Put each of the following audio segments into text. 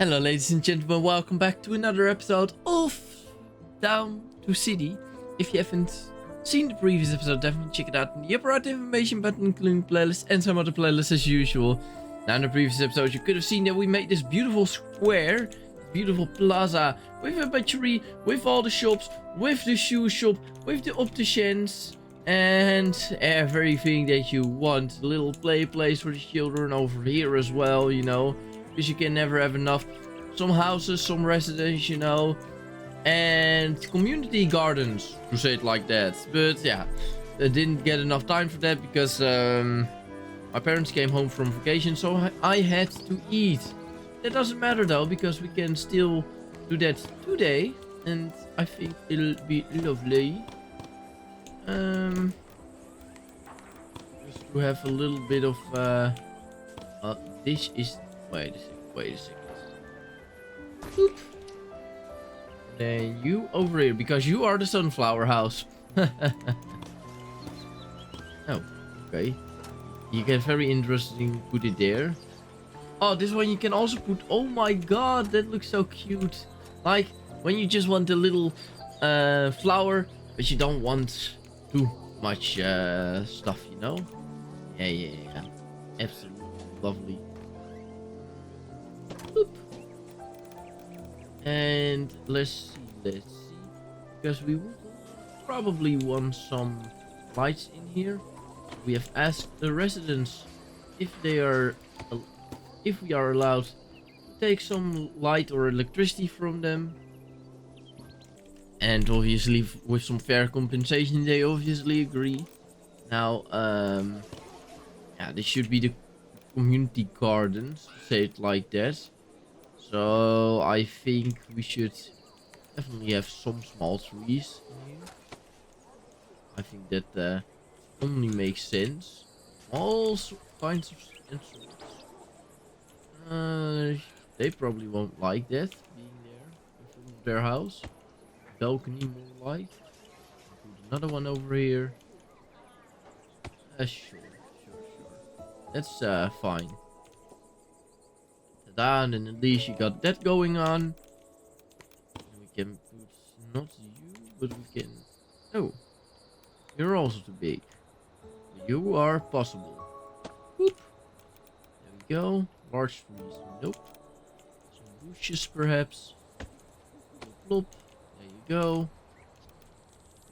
Hello ladies and gentlemen, welcome back to another episode of Down to City. If you haven't seen the previous episode, definitely check it out in the upper right information button, including playlists and some other playlists as usual. Now in the previous episode you could have seen that we made this beautiful square, beautiful plaza, with a butchery, with all the shops, with the shoe shop, with the opticians, and everything that you want. A little play place for the children over here as well, you know. Because you can never have enough. Some houses, some residents, you know. And community gardens, to say it like that. But yeah, I didn't get enough time for that because my parents came home from vacation. So I had to eat. That doesn't matter though, because we can still do that today. And I think it'll be lovely. Just to have a little bit of... this is... Wait a second. Boop. Then you over here, because you are the sunflower house. Oh, okay. You get very interesting, put it there. Oh, this one you can also put... Oh my god, that looks so cute. Like, when you just want a little flower, but you don't want too much stuff, you know? Yeah. Absolutely lovely. Boop. And let's see, because we would probably want some lights in here. We have asked the residents if we are allowed to take some light or electricity from them, and obviously with some fair compensation they obviously agree. Now yeah, this should be the community gardens, to say it like that. So I think we should definitely have some small trees in here. I think that only makes sense. All kinds of instruments. They probably won't like that being there in front of their house. Balcony more light. Put another one over here. Sure. That's fine. And then at least you got that going on. And we can put not you, but we can... Oh, you're also too big. You are possible. Boop. There we go. Large trees. Nope. Some bushes perhaps. Plop. There you go.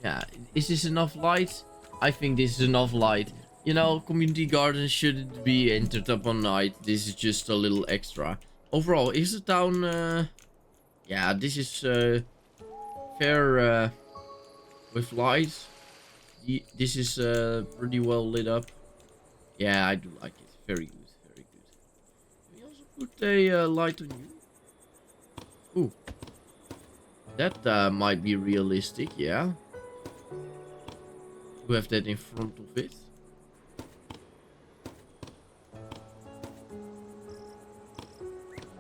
Yeah, is this enough light? I think this is enough light. You know, community gardens shouldn't be entered up on night. This is just a little extra. Overall, is the town... yeah, this is fair with light. This is pretty well lit up. Yeah, I do like it. Very good, very good. Can we also put a light on you? Ooh. That might be realistic, yeah. To have that in front of it.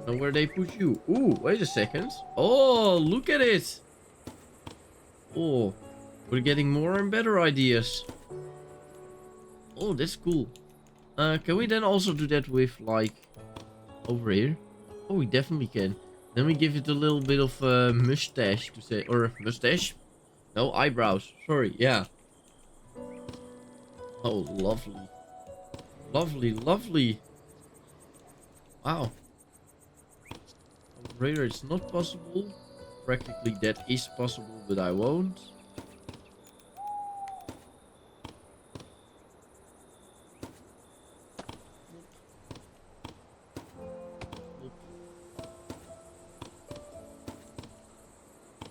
Know where they put you. Ooh, wait a second. Oh, look at it. Oh, we're getting more and better ideas. Oh, that's cool. Can we then also do that with, like, over here? Oh, we definitely can. Then we give it a little bit of mustache to say, or mustache? No, eyebrows. Sorry, yeah. Oh, lovely. Lovely. Wow. Over here it's not possible. Practically that is possible, but I won't.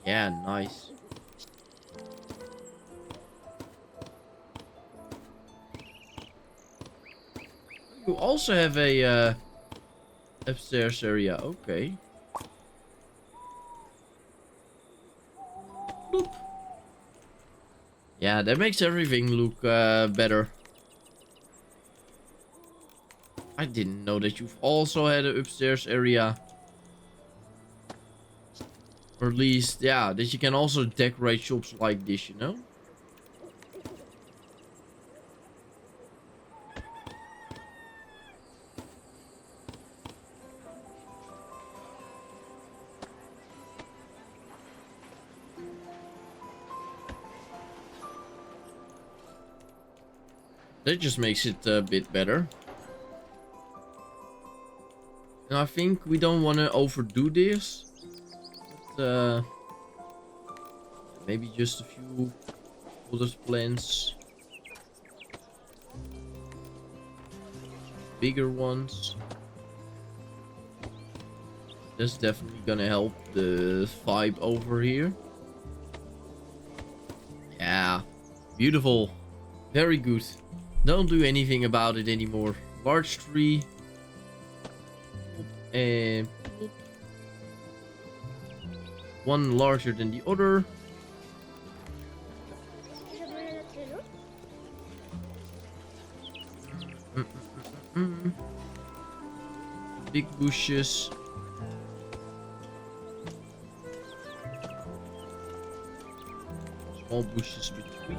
Yeah, nice. You also have a upstairs area. Okay. Bloop. Yeah, that makes everything look better. I didn't know that you've also had an upstairs area. Or at least, yeah, that you can also decorate shops like this, you know? That just makes it a bit better. And I think we don't want to overdo this. But, maybe just a few bullet plants. Bigger ones. That's definitely gonna help the vibe over here. Yeah. Beautiful. Very good. Don't do anything about it anymore. Large tree. And one larger than the other. Big bushes. Small bushes between.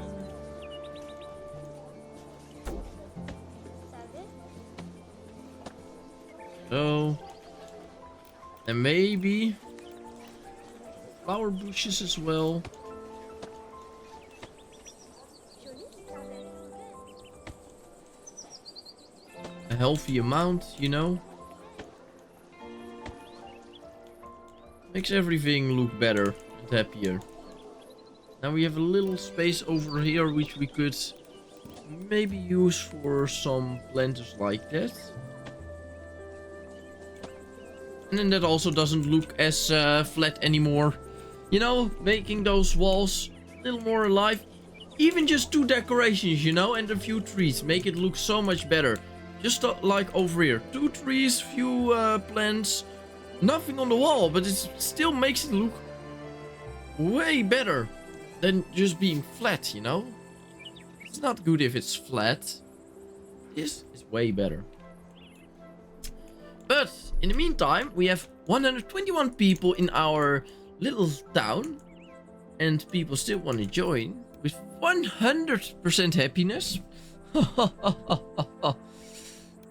So. And maybe flower bushes as well. A healthy amount, you know. Makes everything look better and happier. Now we have a little space over here which we could maybe use for some planters like that. And then that also doesn't look as flat anymore. You know, making those walls a little more alive. Even just 2 decorations, you know, and a few trees. Make it look so much better. Just like over here. 2 trees, few plants. Nothing on the wall, but it still makes it look way better than just being flat, you know. It's not good if it's flat. This is way better. But in the meantime, we have 121 people in our little town. And people still want to join with 100% happiness.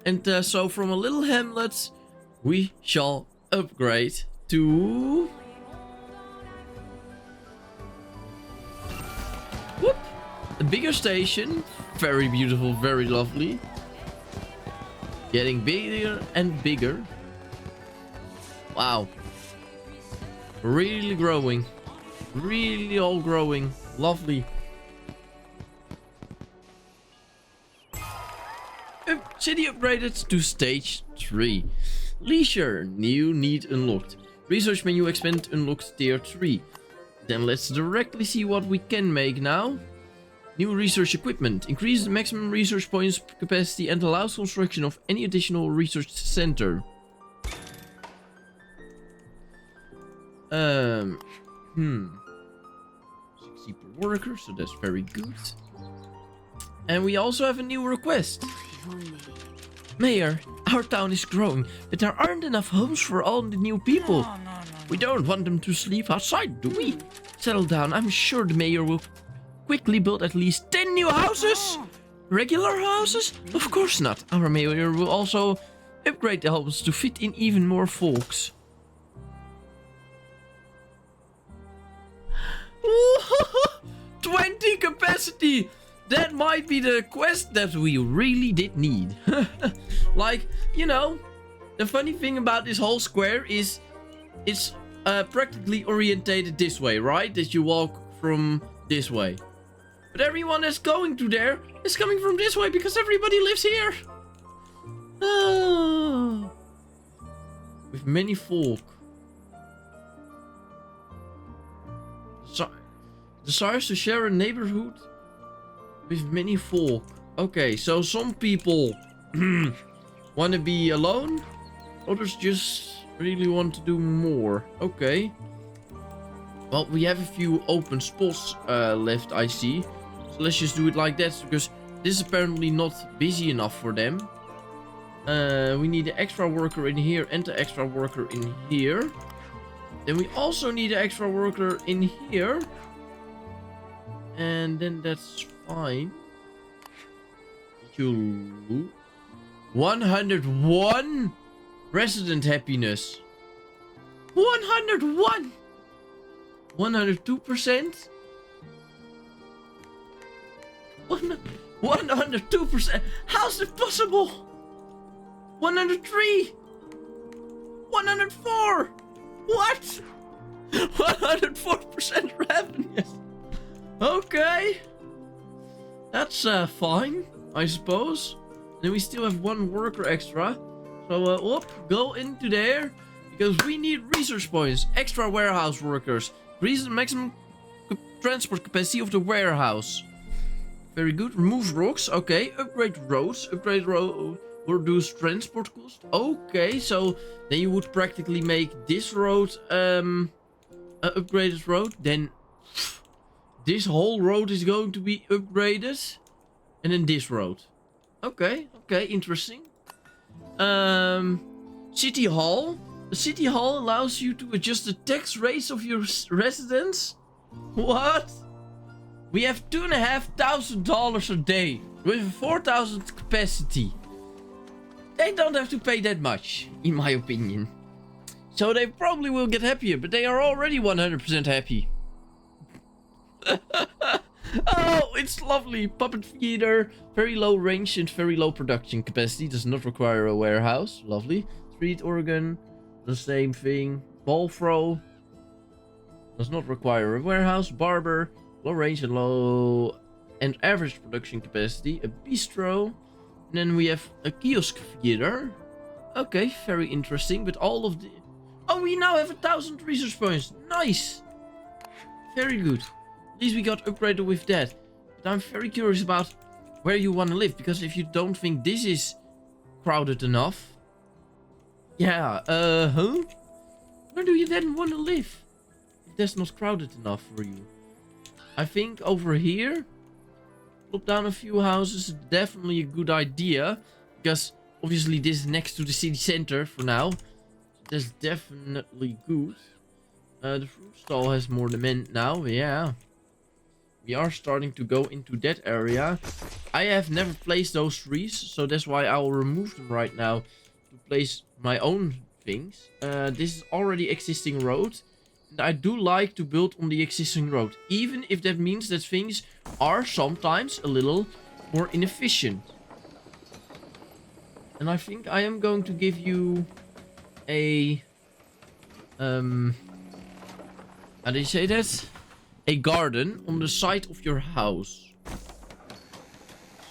And so from a little hamlet, we shall upgrade to... Whoop! A bigger station. Very beautiful, very lovely. Getting bigger and bigger. Wow. Really growing. Really all growing. Lovely. City upgraded to stage 3. Leisure. New need unlocked. Research menu expand unlocked tier 3. Then let's directly see what we can make now. New research equipment. Increase the maximum research points capacity and allows construction of any additional research center. 60 per worker, so that's very good. And we also have a new request. Mayor, our town is growing, but there aren't enough homes for all the new people. We don't want them to sleep outside, do we? Settle down, I'm sure the mayor will quickly build at least 10 new houses. Regular houses? Of course not. Our mayor will also upgrade the homes to fit in even more folks. 20 capacity! That might be the quest that we really did need. Like, you know, the funny thing about this whole square is it's practically orientated this way, right? That you walk from this way. But everyone that's going to there is coming from this way because everybody lives here. With many folk. Desires to share a neighborhood with many folk. Okay, so some people want to be alone. Others just really want to do more. Okay. Well, we have a few open spots left, I see. So let's just do it like that, because this is apparently not busy enough for them. We need an extra worker in here and an extra worker in here. Then we also need an extra worker in here. And then that's fine. 101 resident happiness. 101. 102%. 102%. How's that possible? 103. 104. What? 104% revenue. Okay. That's fine, I suppose. Then we still have one worker extra. So go into there. Because we need research points. Extra warehouse workers. Increase the maximum transport capacity of the warehouse. Very good. Remove rocks. Okay. Upgrade roads. Upgrade road. Reduce transport cost. Okay. So then you would practically make this road an upgraded road. Then this whole road is going to be upgraded. And then this road. Okay. Okay. Interesting. City Hall. The City Hall allows you to adjust the tax rates of your residents. What? We have $2,500 a day with 4,000 capacity. They don't have to pay that much, in my opinion. So they probably will get happier, but they are already 100% happy. Oh, it's lovely. Puppet theater, very low range and very low production capacity. Does not require a warehouse. Lovely. Street organ, the same thing. Ball throw, does not require a warehouse. Barber, low range and low and average production capacity. A bistro. And then we have a kiosk theater. Okay, very interesting. But all of the... Oh, we now have 1,000 research points. Nice. Very good. At least we got upgraded with that. But I'm very curious about where you want to live. Because if you don't think this is crowded enough... Yeah, where do you then want to live? If that's not crowded enough for you. I think over here... Plop down a few houses is definitely a good idea. Because obviously this is next to the city center for now. So that's definitely good. The fruit stall has more demand now, yeah. We are starting to go into that area. I have never placed those trees, so that's why I will remove them right now to place my own things. This is already existing road. And I do like to build on the existing road. Even if that means that things are sometimes a little more inefficient. And I think I am going to give you a... how do you say that? A garden on the side of your house.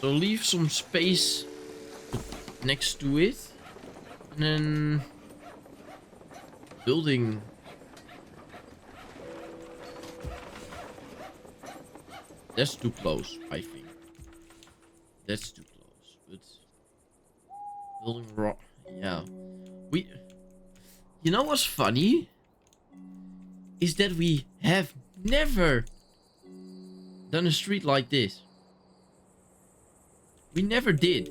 So leave some space next to it. And then... building... That's too close, I think. That's too close. But... building rock... yeah. We... You know what's funny? Is that we have never done a street like this. We never did.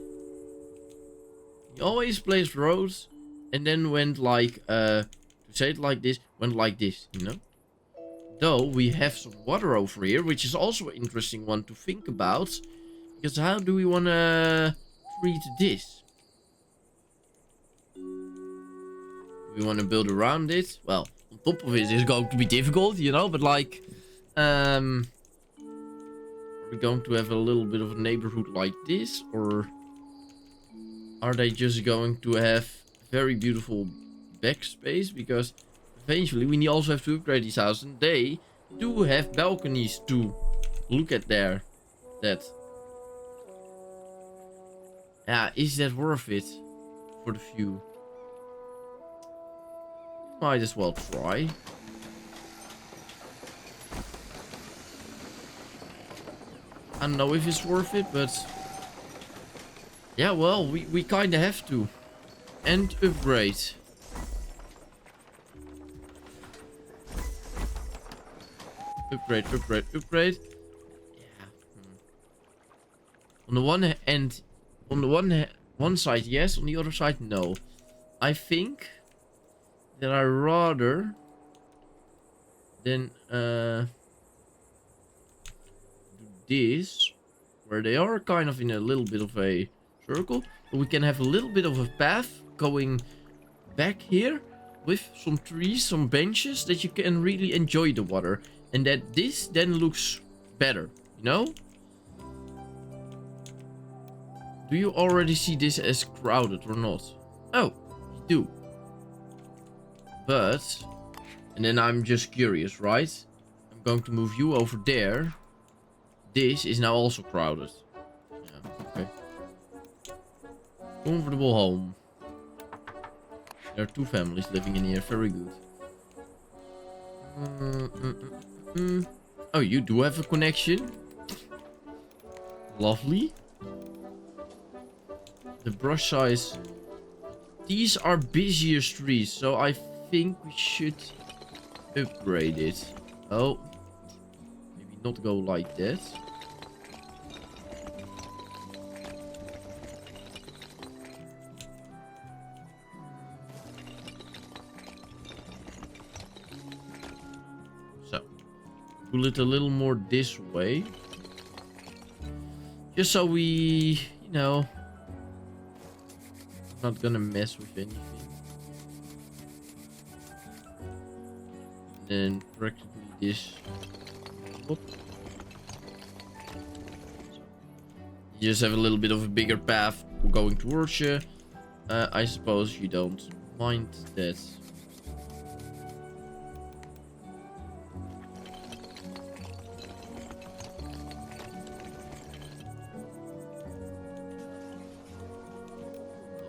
We always placed roads and then went like, to say it like this, went like this, you know? Though we have some water over here, which is also an interesting one to think about. Because how do we want to treat this? Do we want to build around it? Well, on top of it is going to be difficult, you know, but like, are we going to have a little bit of a neighborhood like this, or are they just going to have very beautiful backspace? Because eventually we also have to upgrade these houses, and they do have balconies to look at there. That, yeah, is that worth it for the view? Might as well try. I don't know if it's worth it, but... yeah, well, we kind of have to. And upgrade. Upgrade, upgrade, upgrade. Yeah. On the one hand... on the one side, yes. On the other side, no. I think... that I rather... than, do this, where they are kind of in a little bit of a circle, but we can have a little bit of a path going back here with some trees, some benches that you can really enjoy the water, and that this then looks better, you know? Do you already see this as crowded or not? Oh, you do. But, and then I'm just curious, right? I'm going to move you over there. This is now also crowded. Yeah, okay. Comfortable home. There are 2 families living in here. Very good. Oh, you do have a connection. Lovely. The brush size. These are busier streets, so I think we should upgrade it. Oh. Maybe not go like that. So. Pull it a little more this way. Just so we, you know, not gonna mess with anything. Then practically this. Whoop. You just have a little bit of a bigger path going towards you. I suppose you don't mind that.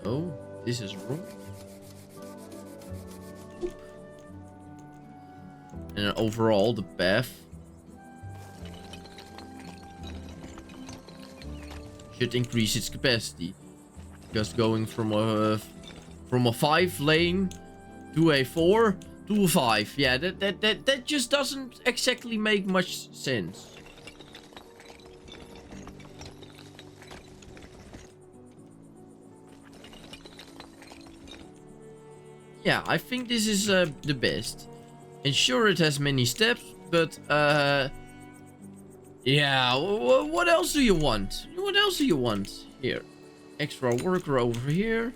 Oh, this is wrong. And overall, the path should increase its capacity. Because going from a 5 lane to a 4 to a 5, yeah, that just doesn't exactly make much sense. Yeah, I think this is the best. And sure, it has many steps, but yeah, what else do you want? What else do you want? Here, extra worker over here,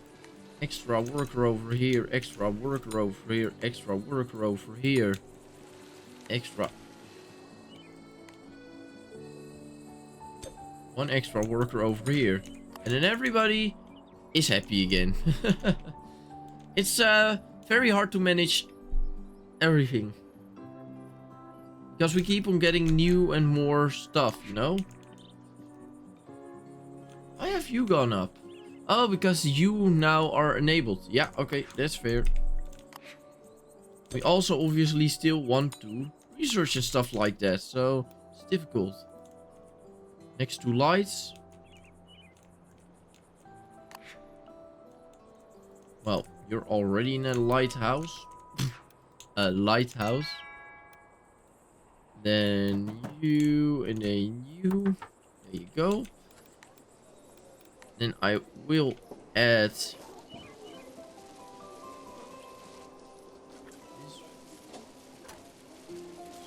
extra worker over here, extra worker over here, extra worker over here, extra. One extra worker over here. And then everybody is happy again. It's very hard to manage everything. Because we keep on getting new and more stuff, you know? Why have you gone up? Oh, because you now are enabled. Yeah, okay, that's fair. We also obviously still want to research and stuff like that, so it's difficult. Next to lights. Well, you're already in a lighthouse. A lighthouse. Then you, and then you. There you go. Then I will add this.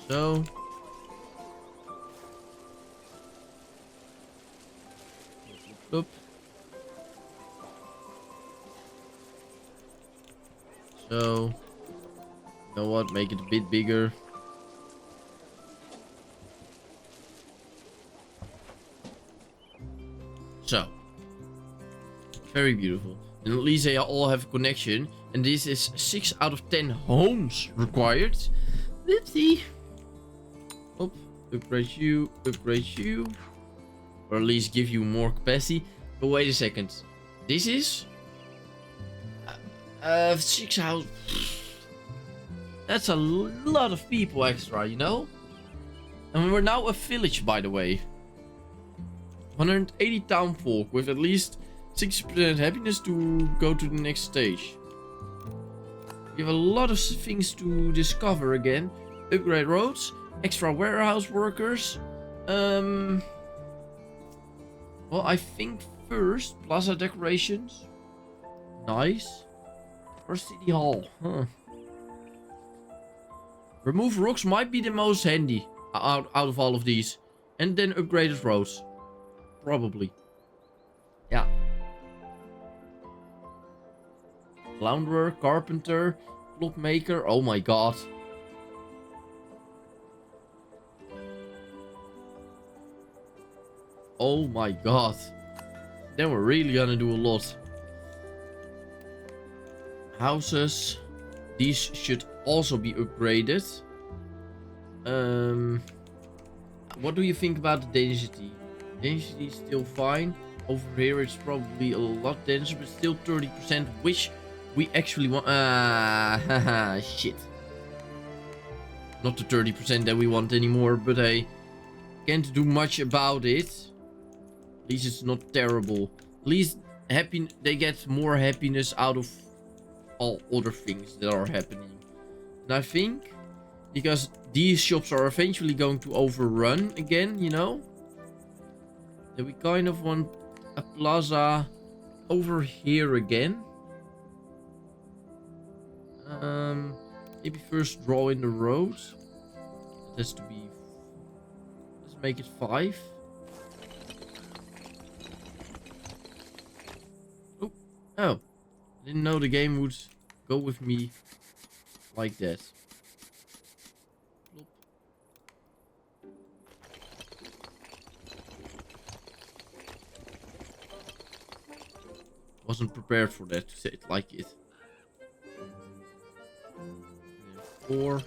So. Bloop. So, you know what? Make it a bit bigger. So, very beautiful. And at least they all have a connection. And this is 6 out of 10 homes required. Let's see. Oop, upgrade you, or at least give you more capacity. But wait a second. This is 6 house. That's a lot of people extra, you know? And we're now a village, by the way. 180 town folk with at least 60% happiness to go to the next stage. We have a lot of things to discover again. Upgrade roads, extra warehouse workers. Well, I think first plaza decorations. Nice. Or city hall. Huh. Remove rocks might be the most handy out of all of these. And then upgraded roads. Probably. Yeah. Launderer, carpenter, clockmaker. Oh my god. Oh my god. Then we're really gonna do a lot. Houses. These should also be upgraded. What do you think about the density? Density is still fine. Over here it's probably a lot denser, but still 30%, which we actually want. Haha, shit. Not the 30% that we want anymore, but I can't do much about it. At least it's not terrible. At least they get more happiness out of all other things that are happening. And I think because these shops are eventually going to overrun again, you know, that we kind of want a plaza over here again. Maybe first draw in the road. It has to be. Let's make it 5. Oh, I didn't know the game would go with me like that. Wasn't prepared for that, to say it like it. And then 4.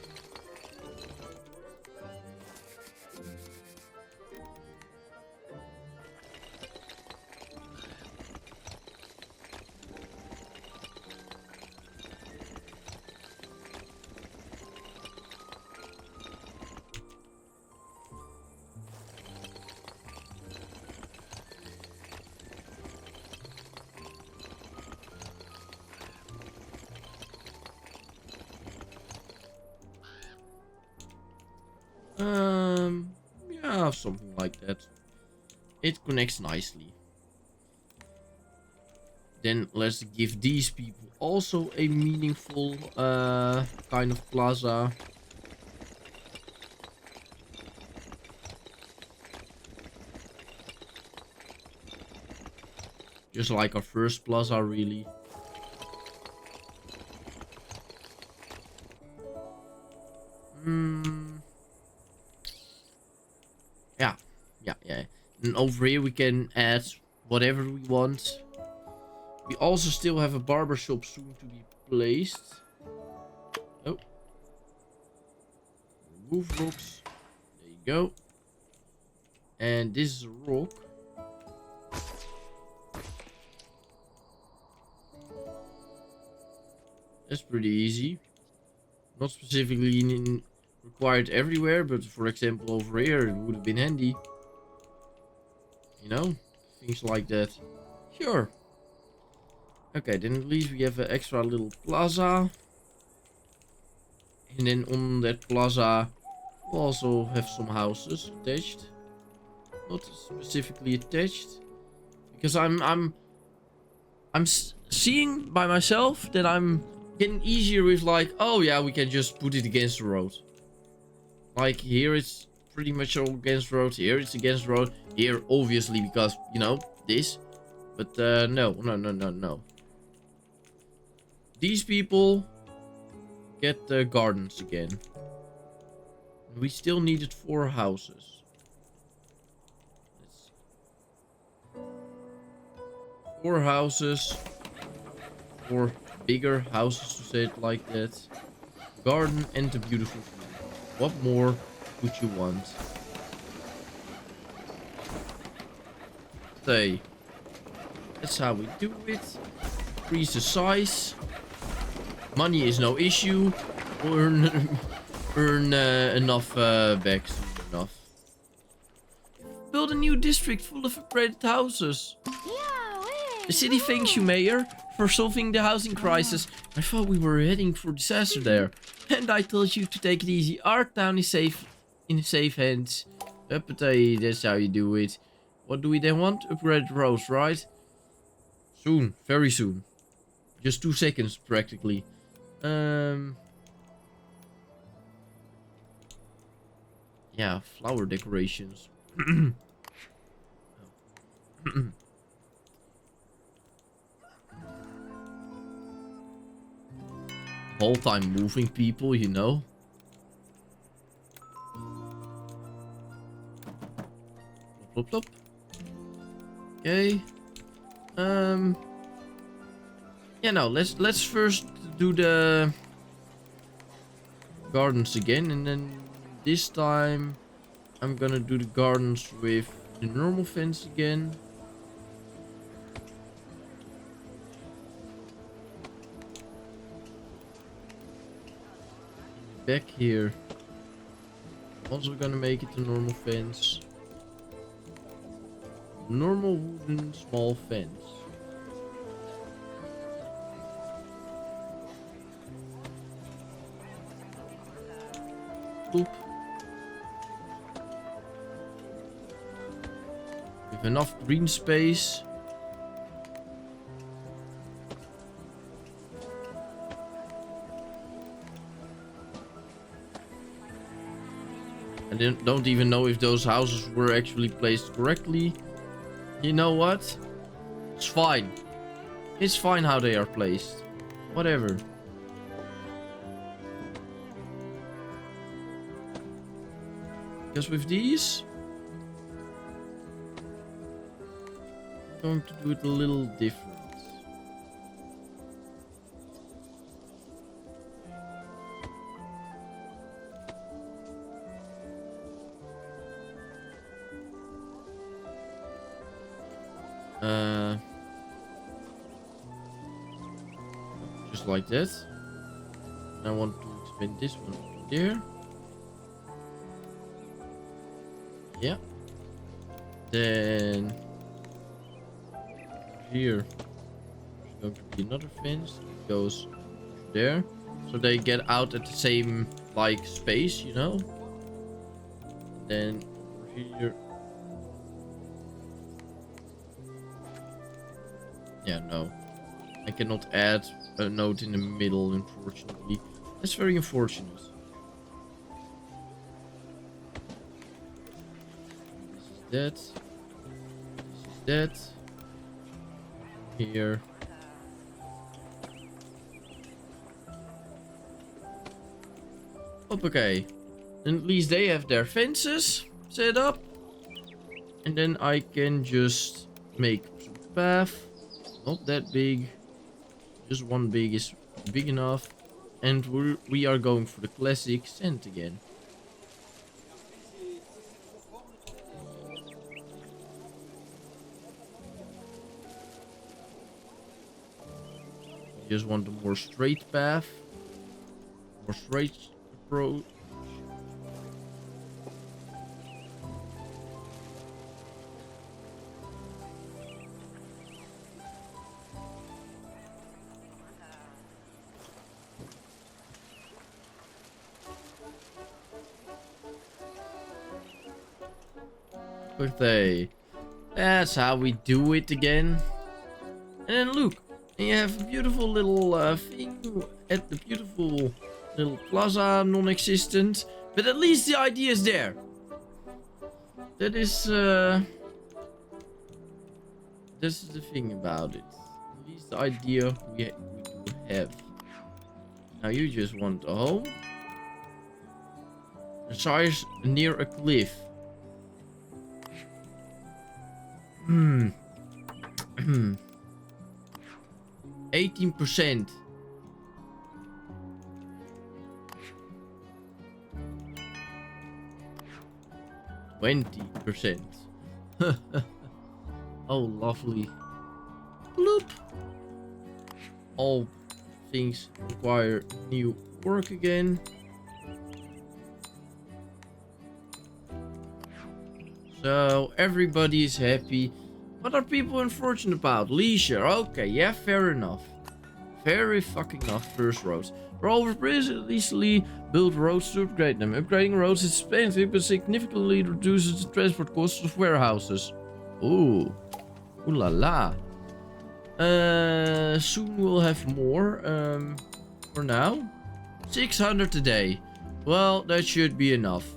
Yeah, something like that. It connects nicely. Then let's give these people also a meaningful kind of plaza. Just like our first plaza, really. Yeah. And over here we can add whatever we want. We also still have a barber shop soon to be placed. Oh. Remove rocks. There you go. And this is a rock. That's pretty easy. Not specifically required everywhere, but for example over here it would have been handy. You know, things like that. Sure. Okay, then at least we have an extra little plaza. And then on that plaza we'll also have some houses attached. Not specifically attached. Because I'm seeing by myself that I'm getting easier with like, oh yeah, we can just put it against the road. Like here it's pretty much all against the road. Here it's against the road. Here obviously because, you know, this. But no. These people get the gardens again. We still needed 4 houses. 4 houses. 4 bigger houses, to say it like that. Garden and a beautiful view. What more could you want? Say, that's how we do it. Increase the size. Money is no issue. Earn enough back soon enough. Build a new district full of upgraded houses. The city thanks you, Mayor, for solving the housing crisis. I thought we were heading for disaster there. And I told you to take it easy. Our town is safe in safe hands. Uppity, that's how you do it. What do we then want? Upgraded roads, right? Soon, very soon. Just 2 seconds, practically. Yeah, flower decorations. Whole time moving people, you know. Plop, plop, plop. Okay. Yeah, no, let's first do the gardens again, and then this time I'm gonna do the gardens with the normal fence again. Back here, also gonna make it a normal fence. Normal wooden small fence. Boop. With enough green space. I don't even know if those houses were actually placed correctly. You know what? It's fine. It's fine how they are placed. Whatever. Because with these, I'm going to do it a little different. Just like that. I want to expand this one to there. Yeah. Then here there's going to be another fence that goes there, so they get out at the same like space, you know. Then over here. Yeah, no. I cannot add a note in the middle, unfortunately. That's very unfortunate. This is that. This is that. Here. Okay. Then at least they have their fences set up. And then I can just make some path. Not that big. Just one big is big enough. And we are going for the classic sand again. Just want a more straight path. More straight approach. Birthday. That's how we do it again. And then look, and you have a beautiful little thing at the beautiful little plaza, non-existent. But at least the idea is there. That is that's the thing about it. At least the idea we do have. Now you just want a home. A size near a cliff. 18%. %. Oh, lovely. Bloop. All things require new work again. So everybody is happy. What are people unfortunate about? Leisure. Okay, yeah, fair enough. Very fucking enough. First roads. Moreover, easily build roads to upgrade them. Upgrading roads is expensive, but significantly reduces the transport costs of warehouses. Ooh. Ooh la la. Soon we'll have more. For now, 600 a day. Well, that should be enough.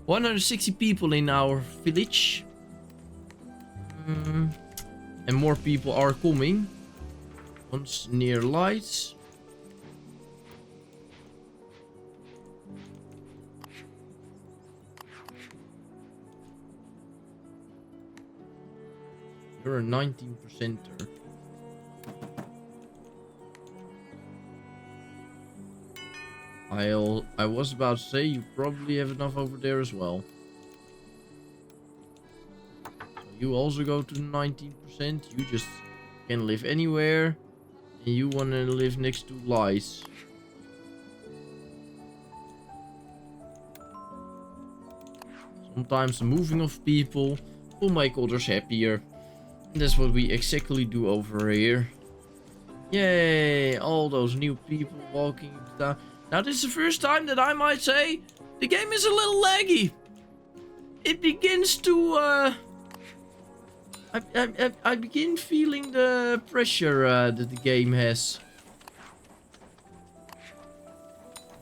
160 people in our village. And more people are coming. Once near lights. You're a 19%er. I was about to say you probably have enough over there as well. So you also go to 19%. You just can live anywhere. And you want to live next to lice. Sometimes the moving of people will make others happier. And that's what we exactly do over here. Yay! All those new people walking down. Now this is the first time that I might say the game is a little laggy. It begins to I begin feeling the pressure that the game has.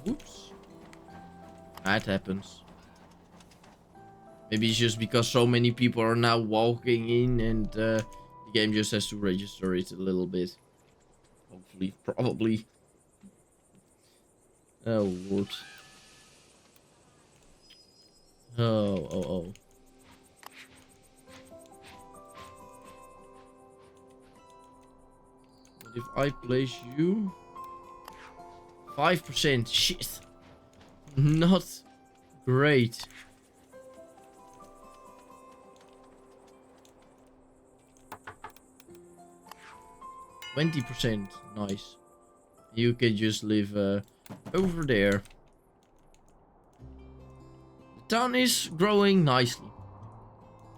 Whoops. That happens. Maybe it's just because so many people are now walking in and the game just has to register it a little bit. Hopefully, probably. Oh, Lord. Oh. What if I place you? 5%. Shit. Not great. %. Nice. You can just live over there. The town is growing nicely.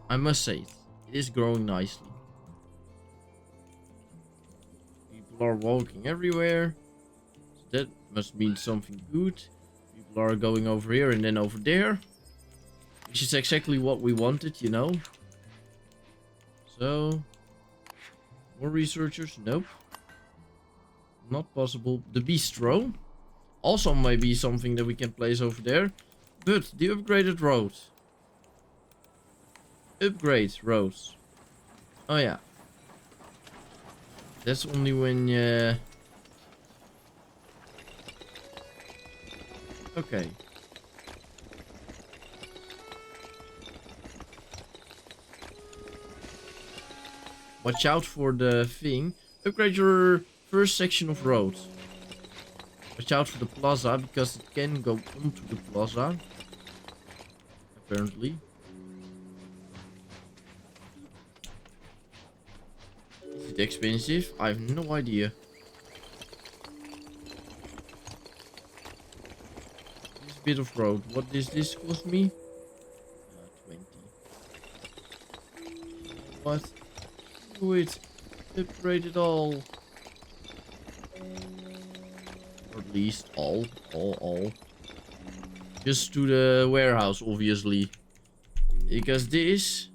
I must say it. It is growing nicely. People are walking everywhere. So that must mean something good. People are going over here and then over there. Which is exactly what we wanted, you know. So... more researchers? Nope. Not possible. The bistro. Also maybe something that we can place over there. But the upgraded road. Upgrade roads. Oh yeah. That's only when okay. Watch out for the thing. Upgrade your first section of road. Watch out for the plaza, because it can go onto the plaza. Apparently. Is it expensive? I have no idea. This bit of road. What does this cost me? 20. What? Do it. Upgrade it all. Or at least all. Just to the warehouse, obviously. Because this...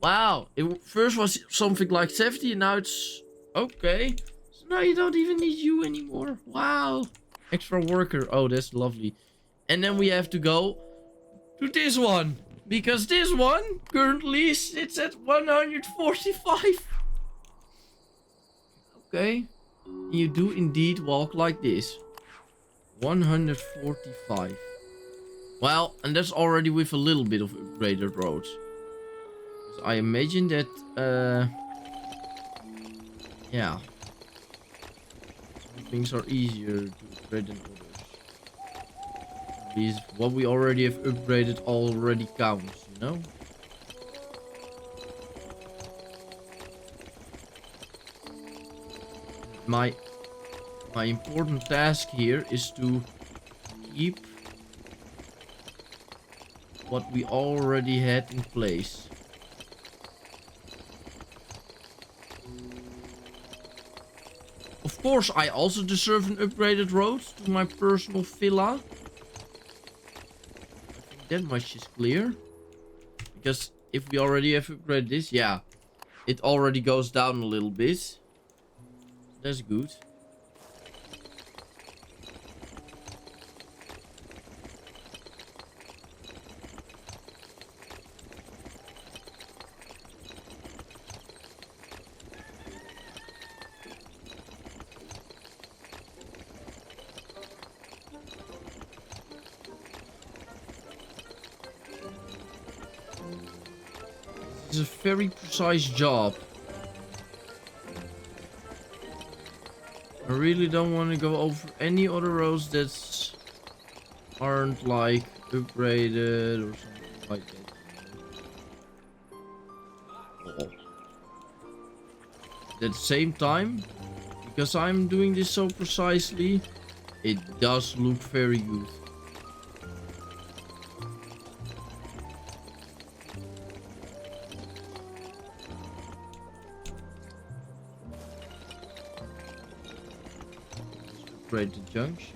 wow. It first was something like 70 and now it's... okay. So now you don't even need you anymore. Wow. Extra worker. Oh, that's lovely. And then we have to go to this one. Because this one currently sits at 145. Okay. You do indeed walk like this. 145. Well, and that's already with a little bit of upgraded roads. So I imagine that, yeah. Some things are easier to upgrade than others. At least what we already have upgraded already counts, you know? My important task here is to keep what we already had in place. Of course, I also deserve an upgraded road to my personal villa. I think that much is clear. Because if we already have upgraded this, yeah, it already goes down a little bit. That's good. is a very precise job. I really don't want to go over any other roads that aren't like upgraded or something like that. Oh. At the same time, because I'm doing this so precisely, it does look very good. Upgrade the junction.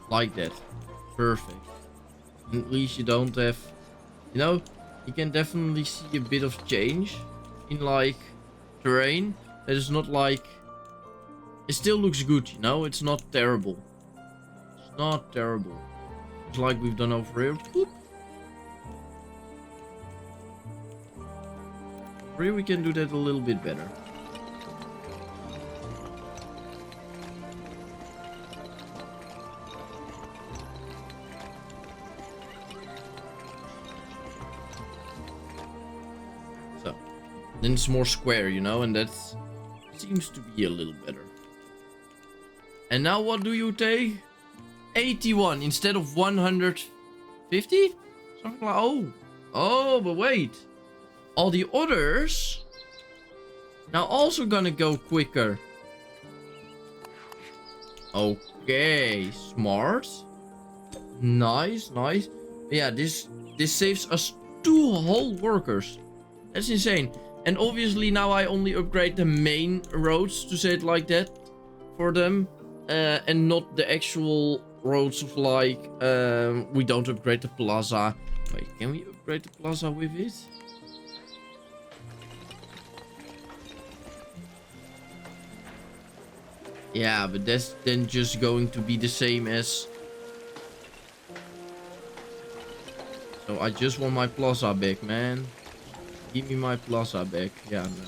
Like that. Perfect. And at least you don't have, you know, you can definitely see a bit of change in like terrain. That is not like, it still looks good, you know, it's not terrible. It's not terrible. It's like we've done over here. Boop. Over here we can do that a little bit better. Then it's more square, you know, and that seems to be a little better. And now what do you take? 81 instead of 150? Something like, oh, but wait. All the others now also gonna go quicker. Okay, smart. Nice. Yeah, this saves us 2 whole workers. That's insane. And obviously now I only upgrade the main roads, to say it like that, for them. And not the actual roads of like, we don't upgrade the plaza. Wait, can we upgrade the plaza with it? Yeah, but that's then just going to be the same as... So I just want my plaza back, man. Give me my plaza back. Yeah, no.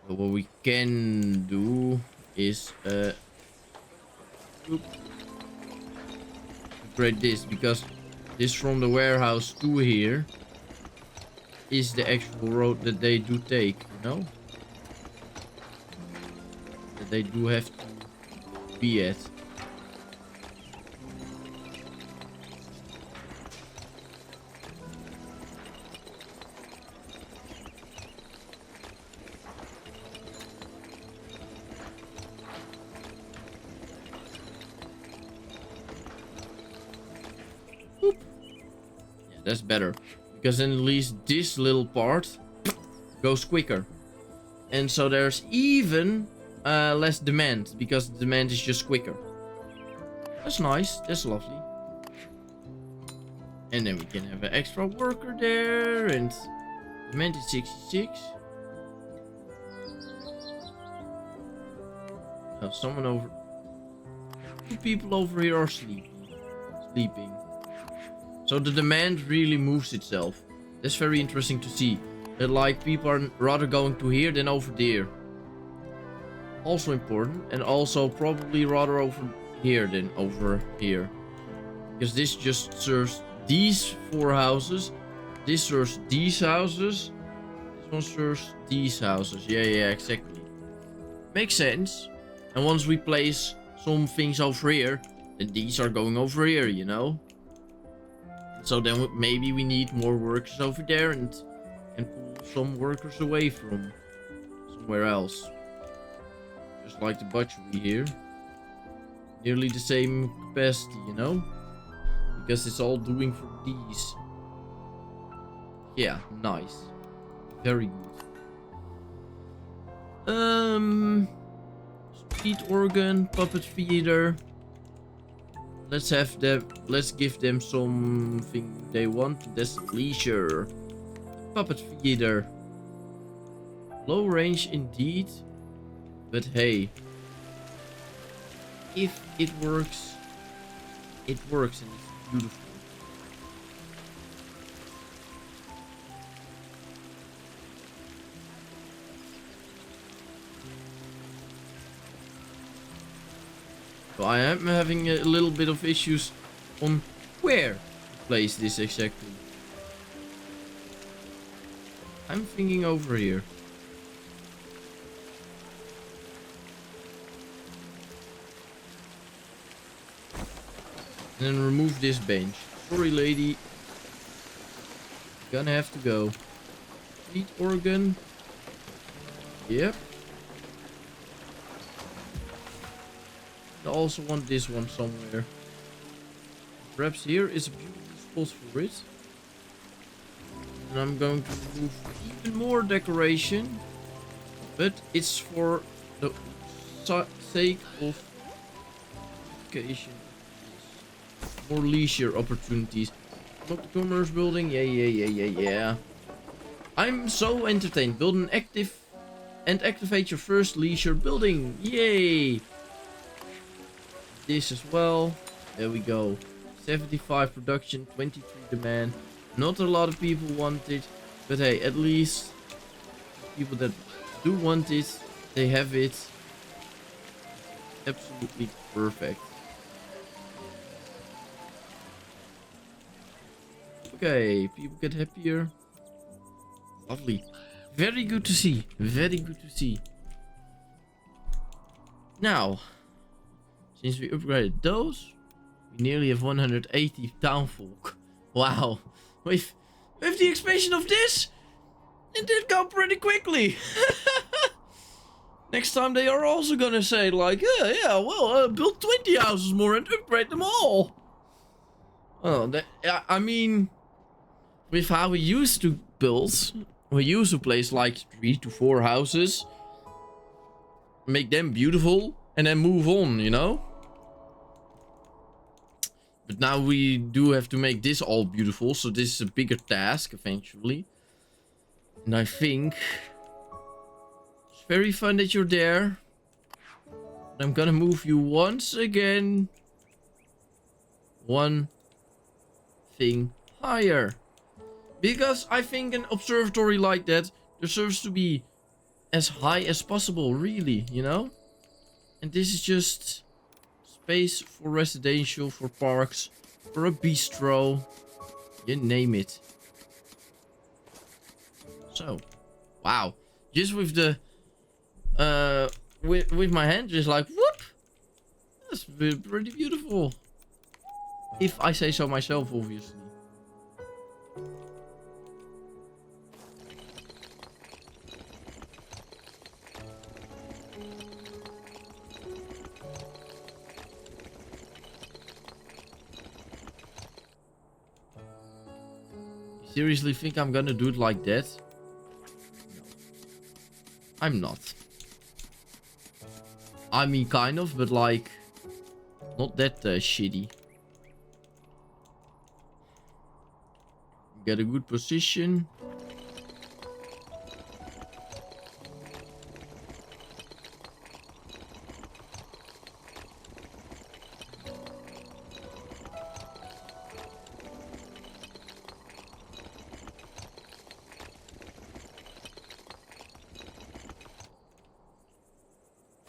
So what we can do is upgrade this, because this from the warehouse to here is the actual road that they do take, you know? That they do have to be at. That's better, because then at least this little part goes quicker, and so there's even less demand, because the demand is just quicker. That's nice. That's lovely. And then we can have an extra worker there, and demand is 66. Oh, someone over. 2 people over here are sleeping. So the demand really moves itself. That's very interesting to see. That like people are rather going to here than over there. Also important. And also probably rather over here than over here. Because this just serves these 4 houses. This serves these houses. This one serves these houses. Yeah, exactly. Makes sense. And once we place some things over here, then these are going over here, you know? So then maybe we need more workers over there and pull some workers away from somewhere else. Just like the butchery here. Nearly the same capacity, you know? Because it's all doing for these. Yeah, nice. Very good. Speed organ, puppet feeder. Let's have them. Let's give them something they want. That's leisure. Puppet theater. Low range indeed. But hey. If it works and it's beautiful. So I am having a little bit of issues on where to place this exactly. I'm thinking over here. And then remove this bench. Sorry, lady. Gonna have to go. Wheat organ. Yep. I also want this one somewhere. Perhaps here is a beautiful spot for it. And I'm going to remove even more decoration. But it's for the sake of education. More leisure opportunities. Not the commerce building. Yeah. I'm so entertained. Build an active and activate your first leisure building. Yay! This as well. There we go. 75 production, 23 demand. Not a lot of people want it. But hey, at least people that do want it, they have it. Absolutely perfect. Okay, people get happier. Lovely. Very good to see. Very good to see. Now, since we upgraded those, we nearly have 180 townfolk. Wow. With the expansion of this, it did go pretty quickly. Next time they are also gonna say like, build 20 houses more and upgrade them all. Oh, I mean, with how we used to build, we used to place like 3 to 4 houses, make them beautiful, and then move on, you know? But now we do have to make this all beautiful, so this is a bigger task eventually. And I think it's very fun that you're there. I'm gonna move you once again. One thing higher. Because I think an observatory like that deserves to be as high as possible, really, you know? And this is just space for residential, for parks, for a bistro. You name it. So, wow. Just with the, with my hand, just like, whoop. That's pretty beautiful. If I say so myself, obviously. Seriously think I'm gonna do it like that? No. I'm not. I mean, kind of, but like, not that shitty. Get a good position.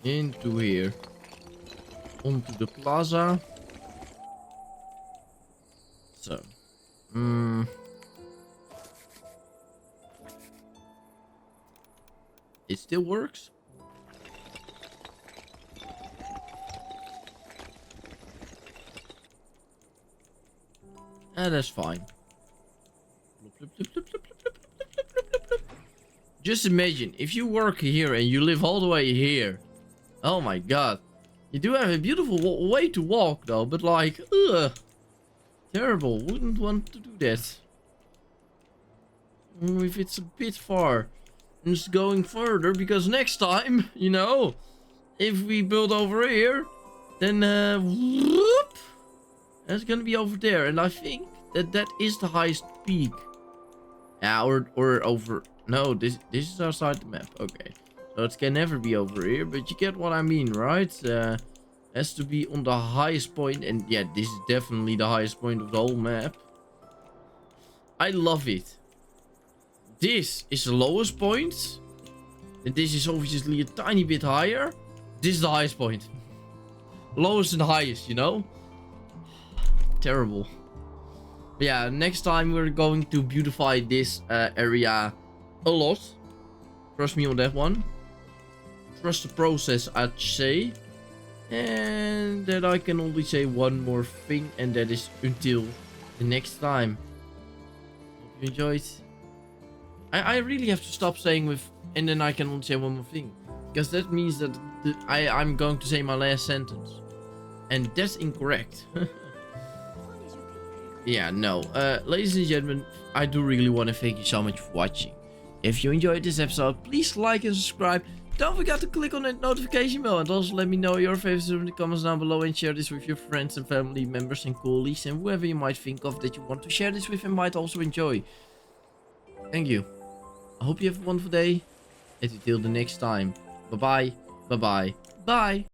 Into here. Onto the plaza. So. It still works. That's fine. Just imagine if you work here and you live all the way here. Oh my god. You do have a beautiful way to walk though, but like, ugh. Terrible. Wouldn't want to do that. If it's a bit far. I'm just going further because next time, you know, if we build over here, then whoop, And it's gonna be over there. And I think that that is the highest peak. Yeah, or over... No, this is outside the map. Okay. So it can never be over here. But you get what I mean, right? Has to be on the highest point. And yeah, this is definitely the highest point of the whole map. I love it. This is the lowest point. And this is obviously a tiny bit higher. This is the highest point. Lowest and highest, you know? Terrible. But yeah, next time we're going to beautify this area a lot. Trust me on that one. Trust the process, I'd say. And that I can only say one more thing. And that is until the next time. Hope you enjoyed. I really have to stop saying with... And then I can only say one more thing. Because that means that I'm going to say my last sentence. And that's incorrect. Yeah, no. Ladies and gentlemen, I do really want to thank you so much for watching. If you enjoyed this episode, please like and subscribe. Don't forget to click on that notification bell. And also let me know your favorites in the comments down below. And share this with your friends and family members and colleagues. And whoever you might think of that you want to share this with and might also enjoy. Thank you. I hope you have a wonderful day. And until the next time. Bye-bye. Bye-bye. Bye.